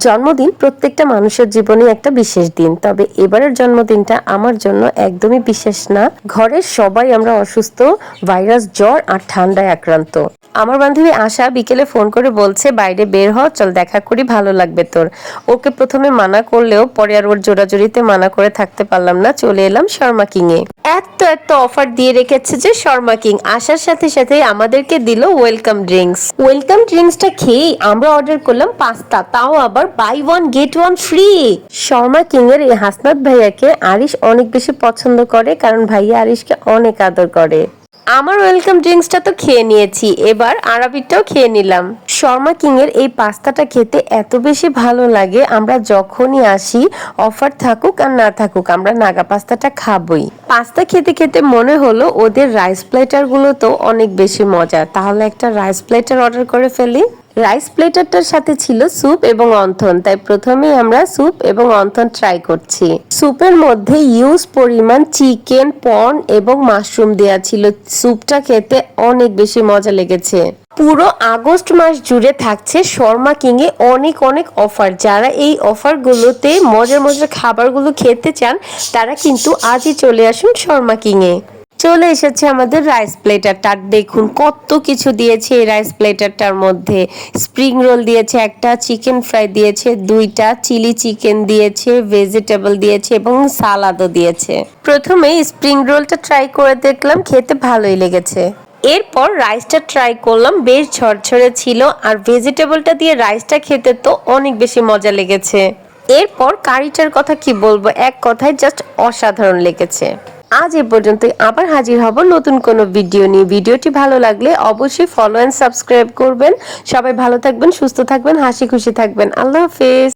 জন্মদিন প্রত্যেকটা মানুষের জীবনে একটা বিশেষ দিন, তবে এবারের জন্মদিনটা আমার জন্য একদমই বিশেষ না। ঘরের সবাই আমরা অসুস্থ, ভাইরাস, জ্বর আর ঠান্ডায় আক্রান্ত। আমার বান্ধবী আশা বিকেলে ফোন করে বলছে বাইরে বের হ, চল দেখা করি, ভালো লাগবে তোর। ওকে প্রথমে মানা করলেও পরে আর ওর জোরাজোরিতে মানা করে থাকতে পারলাম না, চলে এলাম শর্মা কিং এ। এত অফার দিয়ে রেখেছে যে শর্মা কিং আসার সাথে সাথে আমাদেরকে দিল ওয়েলকাম ড্রিঙ্কস। ওয়েলকাম ড্রিঙ্কসটা খেয়েই আমরা অর্ডার করলাম পাস্তা, তাও আবার buy one get one free. Shawarma king এর এই হাসনাত ভাইয়াকে আরিশ অনেক বেশি পছন্দ করে, কারণ ভাইয়া আরিশকে অনেক আদর করে। আমার ওয়েলকাম ড্রিঙ্কসটা তো খেয়ে নিয়েছি, এবার আরাবিটাও খেয়ে নিলাম। শর্মা কিং এর এই পাস্তাটা খেতে এত বেশি ভালো লাগে, আমরা যখনই আসি অফার থাকুক আর না থাকুক আমরা নাগা পাস্তাটা খাবই। পাস্তা খেতে খেতে মনে হলো ওদের রাইস প্লেটার গুলো তো অনেক বেশি মজা, তাহলে একটা রাইস প্লেটার অর্ডার করে ফেলি। রাইস প্লেটারটার সাথে ছিল স্যুপ এবং অন্থন, তাই প্রথমেই আমরা স্যুপ এবং অন্থন ট্রাই করছি। স্যুপের মধ্যে ইউজ পরিমাণ চিকেন, পর্ন এবং মাশরুম দেওয়া ছিল। স্যুপটা খেতে অনেক বেশি মজা লেগেছে। পুরো আগস্ট মাস জুড়ে থাকছে শর্মা কিং এ অনেক অফার। যারা এই অফারগুলোতে মজার খাবারগুলো খেতে চান তারা কিন্তু আজই চলে আসুন শর্মা কিং এ। চলে এসেছে আমাদের রাইস প্লেটারটা, দেখুন কত কিছু দিয়েছে এই রাইস প্লেটারটার মধ্যে। স্প্রিং রোল দিয়েছে একটা, চিকেন ফ্রাই দিয়েছে দুইটা, চিলি চিকেন দিয়েছে, ভেজিটেবল দিয়েছে এবং সালাদও দিয়েছে। প্রথমে স্প্রিং রোলটা ট্রাই করে দেখলাম, খেতে ভালোই লেগেছে। এরপর রাইসটা ট্রাই করলাম, বেশ ঝরঝরে ছিল, আর ভেজিটেবলটা দিয়ে রাইসটা খেতে তো অনেক বেশি মজা লেগেছে। এরপর কারিটার কথা কি বলবো, এক কথায় জাস্ট অসাধারণ লেগেছে। আজ এ পর্যন্তই, আবার হাজির হব নতুন কোনো ভিডিও নিয়ে। ভিডিওটি ভালো লাগলে অবশ্যই ফলো এন্ড সাবস্ক্রাইব করবেন। সবাই ভালো থাকবেন, সুস্থ থাকবেন, হাসি খুশি থাকবেন। আল্লাহ হাফেজ।